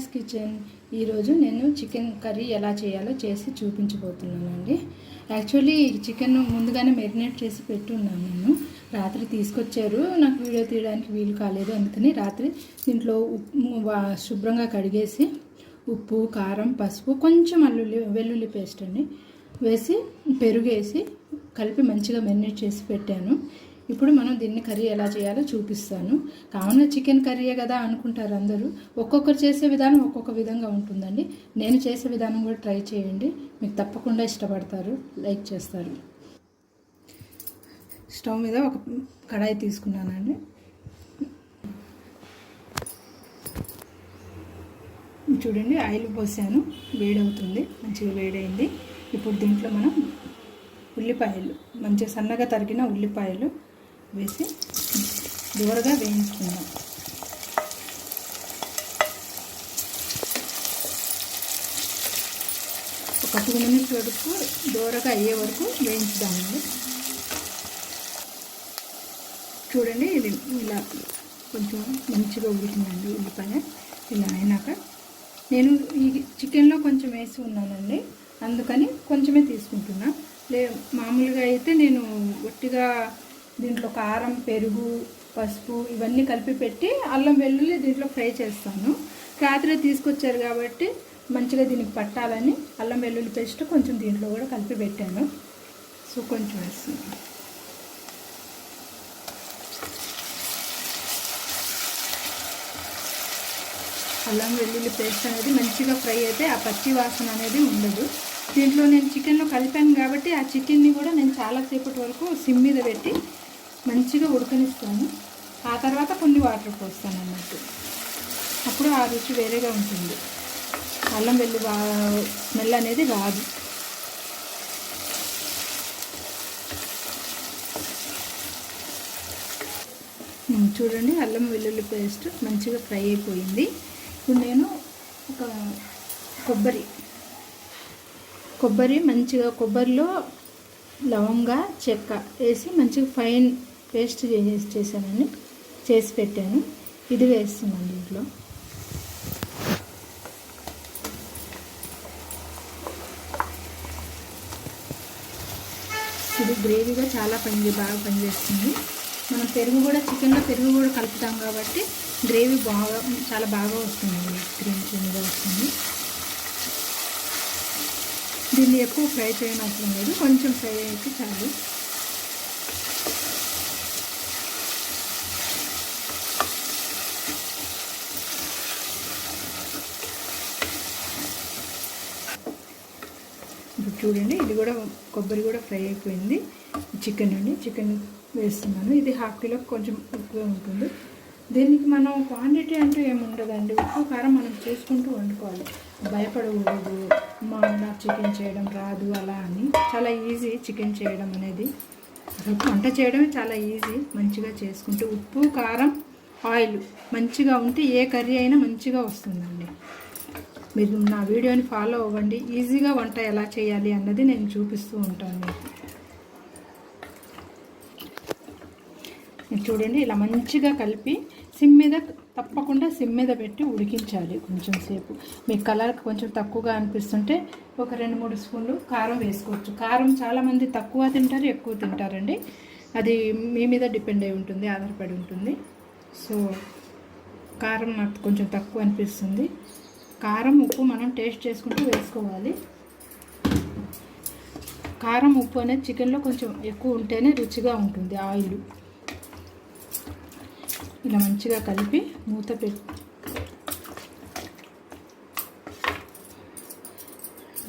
Shreyas kitchen. ఈరోజు నేను chicken curry ఎలా చేయాలో చేసి చూపించబోతున్నానండి. యాక్చువల్లీ చికెన్ ముందుగానే మెరినేట్ చేసి పెట్టున్నాను. నేను రాత్రి తీసుకొచ్చారు, నాకు వీడియో తీయడానికి వీలు కాలేదు. అందుకని రాత్రి దీంట్లో శుభ్రంగా కడిగేసి ఉప్పు, కారం, పసుపు, కొంచెం వెల్లుల్లి పేస్ట్ అండి వేసి పెరుగేసి కలిపి మంచిగా మెరినేట్ చేసి పెట్టాను. ఇప్పుడు మనం దీన్ని కర్రీ ఎలా చేయాలో చూపిస్తాను. కావున చికెన్ కర్రీయే కదా అనుకుంటారు అందరూ. ఒక్కొక్కరు చేసే విధానం ఒక్కొక్క విధంగా ఉంటుందండి. నేను చేసే విధానం కూడా ట్రై చేయండి, మీకు తప్పకుండా ఇష్టపడతారు, లైక్ చేస్తారు. స్టవ్ మీద ఒక కడాయి తీసుకున్నానండి. చూడండి, ఆయిల్ పోసాను, వేడవుతుంది, మంచిగా వేడైంది. ఇప్పుడు దీంట్లో మనం ఉల్లిపాయలు, మంచిగా సన్నగా తరిగిన ఉల్లిపాయలు వేసి దూరగా వేయించుకుందాం. ఒక 2 నిమిషాల వరకు దూరగా అయ్యే వరకు వేయించుదామండి. చూడండి, ఇది ఇలా కొంచెం మంచిగా ఉడికిందండి ఉల్లిపాయ. ఇలా అయినాక నేను ఈ చికెన్లో కొంచెం వేసి ఉన్నానండి, అందుకని కొంచెమే తీసుకుంటున్నా. మామూలుగా అయితే నేను ఒట్టిగా దీంట్లో కారం, పెరుగు, పసుపు ఇవన్నీ కలిపి పెట్టి అల్లం వెల్లుల్లి దీంట్లో ఫ్రై చేస్తాను. రాత్రి తీసుకొచ్చారు కాబట్టి మంచిగా దీనికి పట్టాలని అల్లం వెల్లుల్లి పేస్ట్ కొంచెం దీంట్లో కూడా కలిపి పెట్టాను. సో కొంచెం వేస్తున్నాను. అల్లం వెల్లుల్లి పేస్ట్ అనేది మంచిగా ఫ్రై అయితే ఆ పచ్చి వాసన అనేది ఉండదు. దీంట్లో నేను చికెన్లో కలిపాను కాబట్టి ఆ చికెన్ని కూడా నేను చాలాసేపటి వరకు సిమ్ మీద పెట్టి మంచిగా ఉడకనిస్తాను. ఆ తర్వాత కొన్ని వాటర్ పోస్తాను అన్నట్టు. అప్పుడు ఆ రుచి వేరేగా ఉంటుంది, అల్లం వెల్లుల్లి స్మెల్ అనేది రాదు. చూడండి, అల్లం వెల్లుల్లి పేస్ట్ మంచిగా ఫ్రై అయిపోయింది. ఇప్పుడు నేను ఒక కొబ్బరి మంచిగా కొబ్బరిలో లవంగా, చెక్క వేసి మంచిగా ఫైన్ పేస్ట్ చేశానండి, చేసి పెట్టాను. ఇది వేస్తున్నాను దీంట్లో. ఇది గ్రేవీగా చాలా బాగా పనిచేస్తుంది. మనం పెరుగు కూడా చికెన్లో పెరుగు కూడా కలుపుతాం కాబట్టి గ్రేవీ చాలా బాగా వస్తుంది, క్రీమీగా వస్తుంది. దీన్ని ఎక్కువ ఫ్రై చేయనవసరం లేదు, కొంచెం ఫ్రై అయితే చాలు. ఇప్పుడు చూడండి, ఇది కూడా కొబ్బరి కూడా ఫ్రై అయిపోయింది. చికెన్ అండి, చికెన్ వేస్తున్నాను. ఇది 1/2 కిలో కొంచెం ఎక్కువ ఉంటుంది. దీనికి మనం క్వాంటిటీ అంటూ ఏముండదండి. ఉప్పు కారం మనం చేసుకుంటూ వండుకోవాలి, భయపడకూడదు. నాకు చికెన్ చేయడం రాదు అలా అని. చాలా ఈజీ చికెన్ చేయడం అనేది. వంట చేయడమే చాలా ఈజీ. మంచిగా చేసుకుంటూ ఉప్పు, కారం, ఆయిల్ మంచిగా ఉంటే ఏ కర్రీ అయినా మంచిగా వస్తుందండి. మీరు నా వీడియోని ఫాలో అవ్వండి, ఈజీగా వంట ఎలా చేయాలి అన్నది నేను చూపిస్తూ ఉంటాను మీకు. చూడండి, ఇలా మంచిగా కలిపి తప్పకుండా సిమ్ మీద పెట్టి ఉడికించాలి కొంచెం సేపు. మీ కలర్కి కొంచెం తక్కువగా అనిపిస్తుంటే ఒక 2-3 స్పూన్లు కారం వేసుకోవచ్చు. కారం చాలామంది తక్కువ తింటారు, ఎక్కువ తింటారండి. అది మీ మీద డిపెండ్ అయి ఉంటుంది, ఆధారపడి ఉంటుంది. సో కారం నాకు కొంచెం తక్కువ అనిపిస్తుంది. కారం, ఉప్పు మనం టేస్ట్ చేసుకుంటూ వేసుకోవాలి. కారం, ఉప్పు అనేది చికెన్లో కొంచెం ఎక్కువ ఉంటేనే రుచిగా ఉంటుంది. ఆయిల్ ఇలా మంచిగా కలిపి మూత పెట్టి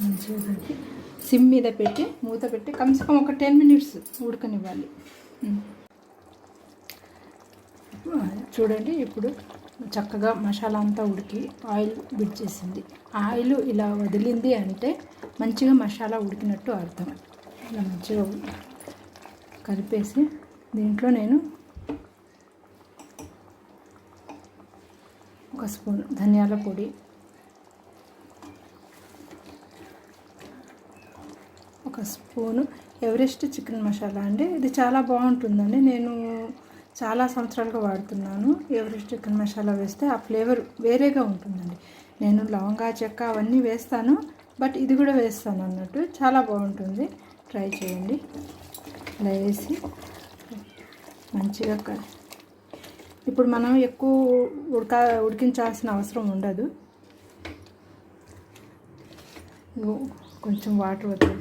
మంచిగా కలిపి సిమ్ మీద పెట్టి మూత పెట్టి కమ్సకం ఒక 10 మినిట్స్ ఉడకనివ్వాలి. చూడండి, ఇప్పుడు చక్కగా మసాలా అంతా ఉడికి ఆయిల్ విడిచేసింది. ఆయిల్ ఇలా వదిలింది అంటే మంచిగా మసాలా ఉడికినట్టు అర్థం. ఇలా మంచిగా కలిపేసి దీంట్లో నేను ఒక స్పూన్ ధనియాల పొడి, ఒక స్పూను ఎవరెస్ట్ చికెన్ మసాలా అండి. ఇది చాలా బాగుంటుందండి, నేను చాలా సంవత్సరాలుగా వాడుతున్నాను. ఎవరెస్ట్ చికెన్ మసాలా వేస్తే ఆ ఫ్లేవర్ వేరేగా ఉంటుందండి. నేను లవంగా చెక్క అవన్నీ వేస్తాను, బట్ ఇది కూడా వేస్తాను అన్నట్టు. చాలా బాగుంటుంది, ట్రై చేయండి. ఇలా వేసి మంచిగా ఇప్పుడు మనం ఎక్కువ ఉడికించాల్సిన అవసరం ఉండదు. కొంచెం వాటర్ వద్దు,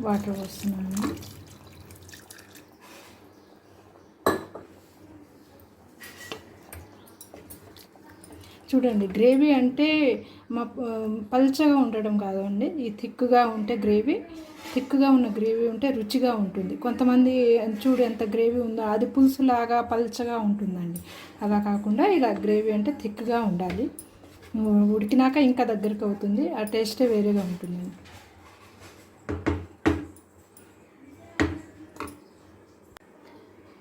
వాటర్ వస్తున్నాను. చూడండి, గ్రేవీ అంటే పల్చగా ఉండడం కాదండి, ఈ థిక్గా ఉంటే గ్రేవీ, థిక్గా ఉన్న గ్రేవీ ఉంటే రుచిగా ఉంటుంది. కొంతమంది చూడు ఎంత గ్రేవీ ఉందో, అది పులుసులాగా పల్చగా ఉంటుందండి. అలా కాకుండా ఇలా గ్రేవీ అంటే థిక్గా ఉండాలి. ఉడికినాక ఇంకా దగ్గరికి అవుతుంది, ఆ టేస్టే వేరేగా ఉంటుందండి.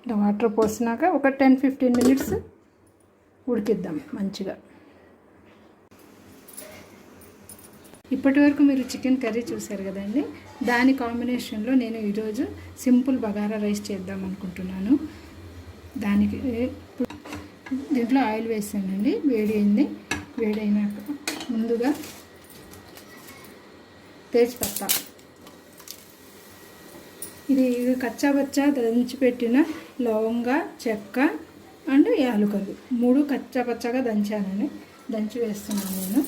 ఇలా వాటర్ పోసినాక ఒక 10-15 మినిట్స్ ఉడికిద్దాం మంచిగా. ఇప్పటి వరకు మీరు చికెన్ కర్రీ చూశారు కదండి, దాని కాంబినేషన్లో నేను ఈరోజు సింపుల్ బగారా రైస్ చేద్దాం అనుకుంటున్నాను. దానికి దీంట్లో ఆయిల్ వేసానండి, వేడైంది. వేడైనాక ముందుగా తేజ్పత్తా, ఇది కచ్చాబచ్చా దంచి పెట్టిన లవంగా, చెక్క అండ్ యాలకులు 3 కచ్చాపచ్చాగా దంచానండి, దంచి వేస్తున్నాను నేను.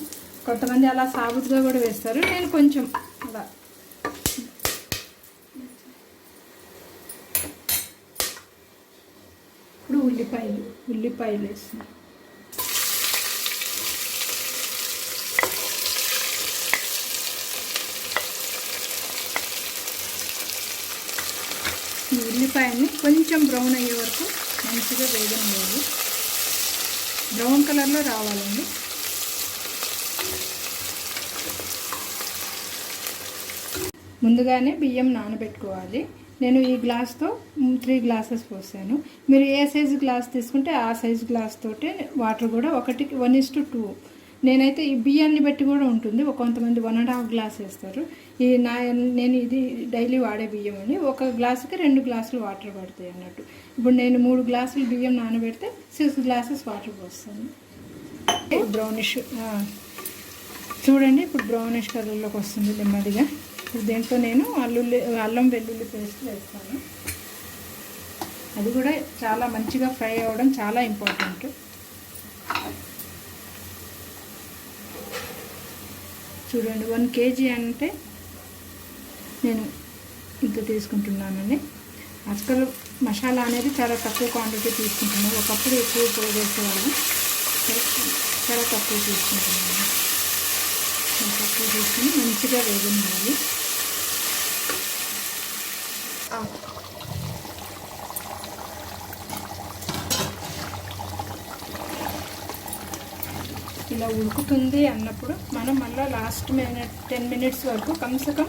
కొంతమంది అలా సాబుతుగా కూడా వేస్తారు, నేను కొంచెం అలా. ఇప్పుడు ఉల్లిపాయలు వేస్తున్నాను. ఈ ఉల్లిపాయని కొంచెం బ్రౌన్ అయ్యే వరకు మంచిగా వేగనివ్వాలి, బ్రౌన్ కలర్లో రావాలండి. ముందుగానే బియ్యం నానబెట్టుకోవాలి. నేను ఈ గ్లాస్తో 3 గ్లాసెస్ పోసాను. మీరు ఏ సైజు గ్లాస్ తీసుకుంటే ఆ సైజు గ్లాస్ తోటి వాటర్ కూడా 1:2. నేనైతే ఈ బియ్యాన్ని బట్టి కూడా ఉంటుంది, కొంతమంది 1.5 గ్లాస్ వేస్తారు. నేను ఇది డైలీ వాడే బియ్యం అండి. ఒక గ్లాసుకి 2 గ్లాసులు వాటర్ పడతాయి అన్నట్టు. ఇప్పుడు నేను 3 గ్లాసులు బియ్యం నానబెడితే 6 గ్లాసెస్ వాటర్ పోస్తాను. బ్రౌనిష్ చూడండి, ఇప్పుడు బ్రౌనిష్ కలర్లోకి వస్తుంది నెమ్మదిగా. ఇప్పుడు దీంట్లో నేను అల్లం వెల్లుల్లి పేస్ట్ వేస్తాను. అది కూడా చాలా మంచిగా ఫ్రై అవ్వడం చాలా ఇంపార్టెంట్. చూడండి, 1 kg అంటే నేను ఇంత తీసుకుంటున్నానండి. అసలు మసాలా అనేది చాలా తక్కువ క్వాంటిటీ తీసుకుంటున్నాను. ఒకప్పుడు ఎక్కువ వేసేవాళ్ళం, చాలా తక్కువ తీసుకుంటున్నాను. తక్కువ తీసుకుని మంచిగా వేగనివ్వాలి. ఇలా ఉడుకుతుంది అన్నప్పుడు మనం మళ్ళీ లాస్ట్ 10 మినిట్స్ వరకు కమ్సకం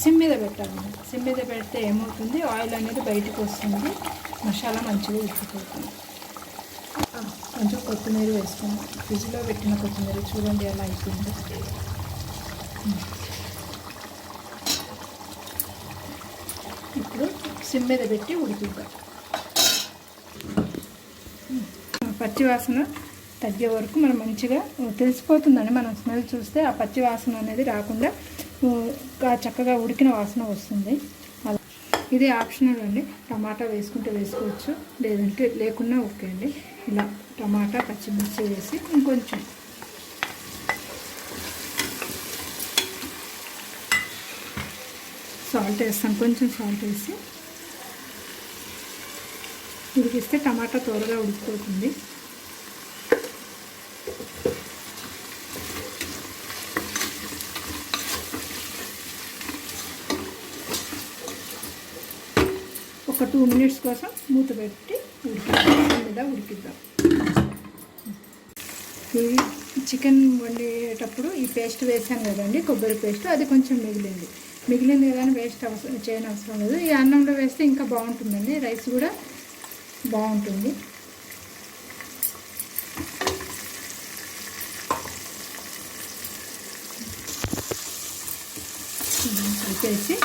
సిమ్ మీద పెట్టాలి. సిమ్ మీద పెడితే ఏమవుతుంది, ఆయిల్ అనేది బయటకు వస్తుంది, మసాలా మంచిగా ఉడికిపోతుంది. కొంచెం కొత్తిమీర వేసుకుందాం. ఫ్రిడ్జ్లో పెట్టిన కొత్తిమీర చూడండి ఎలా అయిపోయిందో. ఇప్పుడు సిమ్ మీద పెట్టి ఉడికిద్దాం. పచ్చివాసన తగ్గే వరకు మనం మంచిగా తెలిసిపోతుందండి. మనం స్మెల్ చూస్తే ఆ పచ్చి వాసన అనేది రాకుండా చక్కగా ఉడికిన వాసన వస్తుంది. ఇది ఆప్షనల్ అండి, టమాటా వేసుకుంటే వేసుకోవచ్చు, లేదంటే లేకున్నా ఓకే అండి. ఇలా టమాటా పచ్చిమిర్చి వేసి ఇంకొంచెం సాల్ట్ వేస్తాను. కొంచెం సాల్ట్ వేసి ఉడికిస్తే టమాటా త్వరగా ఉడికిపోతుంది. ఒక 2 మినిట్స్ కోసం మూత పెట్టి ఉడికిద్దాం. ఈ చికెన్ వండేటప్పుడు ఈ పేస్ట్ వేసాను కదండి, కొబ్బరి పేస్ట్, అది కొంచెం మిగిలింది కదా అని వేస్ట్ చేయని అవసరం లేదు. ఈ అన్నంలో వేస్తే ఇంకా బాగుంటుందండి, రైస్ కూడా బాగుంటుంది. కలిపేసి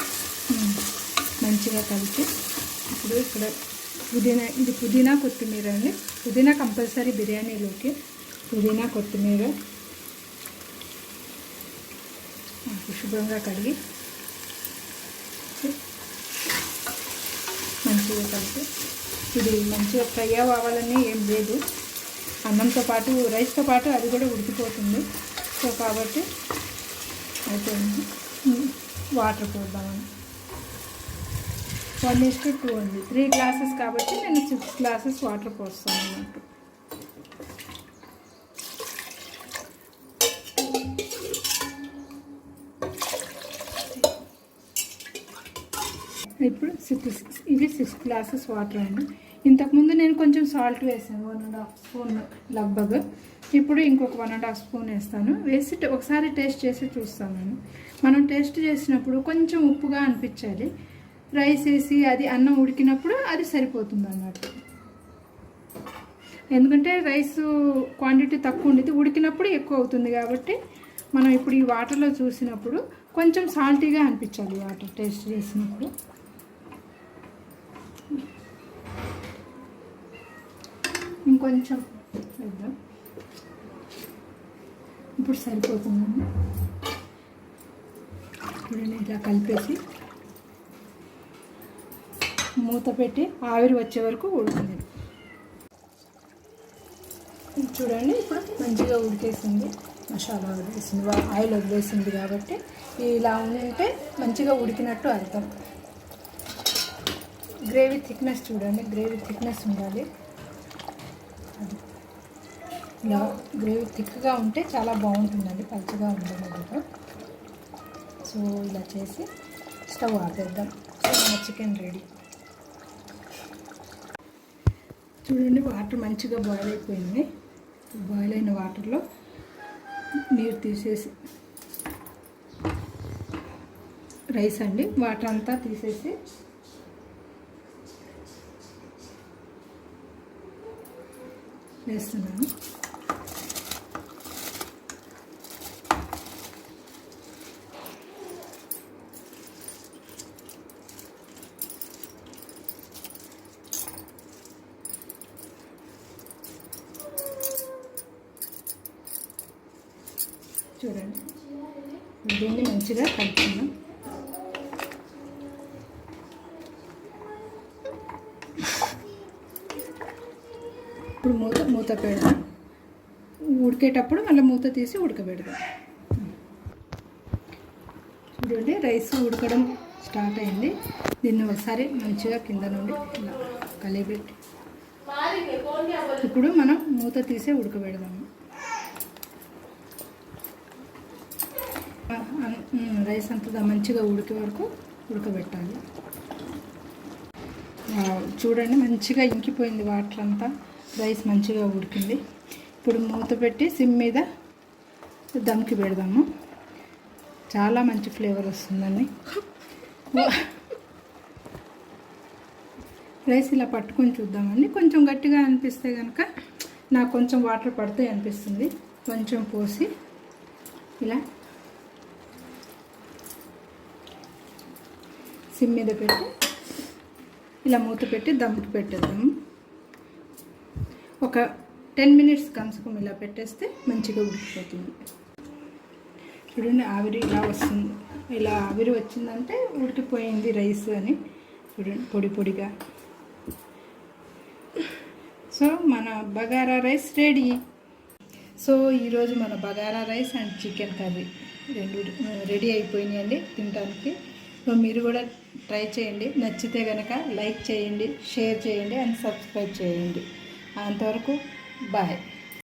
మంచిగా కలిపి ఇప్పుడు ఇక్కడ పుదీనా, ఇది పుదీనా కొత్తిమీర అండి. పుదీనా కంపల్సరీ బిర్యానీలోకి. పుదీనా కొత్తిమీర శుభ్రంగా కడిగి మంచిగా కలిపి, ఇది మంచిగా ఫ్రై అవ్వాలని ఏం లేదు, అన్నంతో పాటు రైస్తో పాటు అది కూడా ఉడికిపోతుంది. సో కాబట్టి అయిపోయింది. వాటర్ పోద్దామని 1:2 ఉంది. 3 గ్లాసెస్ కాబట్టి నేను 6 గ్లాసెస్ వాటర్ పోస్తాను అన్నట్టు. ఇప్పుడు 6 గ్లాసెస్ వాటర్ అండి. ఇంతకుముందు నేను కొంచెం సాల్ట్ వేసాను, 1.5 స్పూన్ లబ్బగ్. ఇప్పుడు ఇంకొక 1.5 స్పూన్ వేస్తాను. వేసి ఒకసారి టేస్ట్ చేసి చూస్తాను నేను. మనం టేస్ట్ చేసినప్పుడు కొంచెం ఉప్పుగా అనిపించాలి. రైస్ వేసి అది అన్నం ఉడికినప్పుడు అది సరిపోతుంది అన్నట్టు. ఎందుకంటే రైస్ క్వాంటిటీ తక్కువ ఉండేది, ఉడికినప్పుడు ఎక్కువ అవుతుంది. కాబట్టి మనం ఇప్పుడు ఈ వాటర్లో చూసినప్పుడు కొంచెం సాల్టీగా అనిపించాలి వాటర్ టేస్ట్ చేసినప్పుడు. ఇంకొంచెం వేద్దాం. ఇప్పుడు సరిపోతుందండి. ఇప్పుడు నేను ఇలా కలిపేసి మూత పెట్టి ఆవిరి వచ్చే వరకు ఉడుకుతుంది. చూడండి, ఇప్పుడు మంచిగా ఉడికేసింది. మసాలా వదిలేసింది, ఆయిల్ వదిలేసింది. కాబట్టి ఇలా ఉంటే మంచిగా ఉడికినట్టు అర్థం. గ్రేవీ థిక్నెస్ చూడండి, గ్రేవీ థిక్నెస్ ఉండాలి. ఇలా గ్రేవీ థిక్గా ఉంటే చాలా బాగుంటుందండి, పలుచగా ఉండదు. సో ఇలా చేసి స్టవ్ ఆపేద్దాం. సో మన చికెన్ రెడీ. చూడండి, వాటర్ మంచిగా బాయిల్ అయిపోయింది. బాయిల్ అయిన వాటర్లో నీరు తీసేసి, రైస్ అండి, వాటర్ అంతా తీసేసి వేస్తున్నాను. చూడండి, దీన్ని మంచిగా కలుపుకుందాం. ఇప్పుడు మూత పెడదాం. ఉడికేటప్పుడు మళ్ళీ మూత తీసి ఉడకబెడదాం. చూడండి, రైస్ ఉడకడం స్టార్ట్ అయింది. దీన్ని ఒకసారి మంచిగా కింద నుండి ఇలా కలిపెట్టి ఇప్పుడు మనం మూత తీసి ఉడకబెడదాము. రైస్ అంతా మంచిగా ఉడికే వరకు ఉడకబెట్టాలి. చూడండి, మంచిగా ఇంకిపోయింది వాటర్ అంతా. రైస్ మంచిగా ఉడికింది. ఇప్పుడు మూత పెట్టి సిమ్ మీద దమ్కి పెడదాము. చాలా మంచి ఫ్లేవర్ వస్తుందండి. రైస్ ఇలా పట్టుకొని చూద్దామండి. కొంచెం గట్టిగా అనిపిస్తే కనుక నాకు కొంచెం వాటర్ పడతాయి అనిపిస్తుంది. కొంచెం పోసి ఇలా సిమ్ మీద పెట్టి ఇలా మూత పెట్టి దమ్కి పెట్టేద్దాము. ఒక 10 మినిట్స్ కమ్సుకం ఇలా పెట్టేస్తే మంచిగా ఉడికిపోతుంది. చూడండి, ఆవిరి ఇలా వస్తుంది. ఇలా ఆవిరి వచ్చిందంటే ఉడికిపోయింది రైస్ అని. చూడండి, పొడి పొడిగా. సో మన బగారా రైస్ రెడీ. సో ఈరోజు మన bagara rice and chicken curry రెండు రెడీ అయిపోయినాయండి తినడానికి. సో మీరు కూడా ట్రై చేయండి. నచ్చితే కనుక లైక్ చేయండి, షేర్ చేయండి అండ్ సబ్స్క్రైబ్ చేయండి. అంతవరకు బాయ్.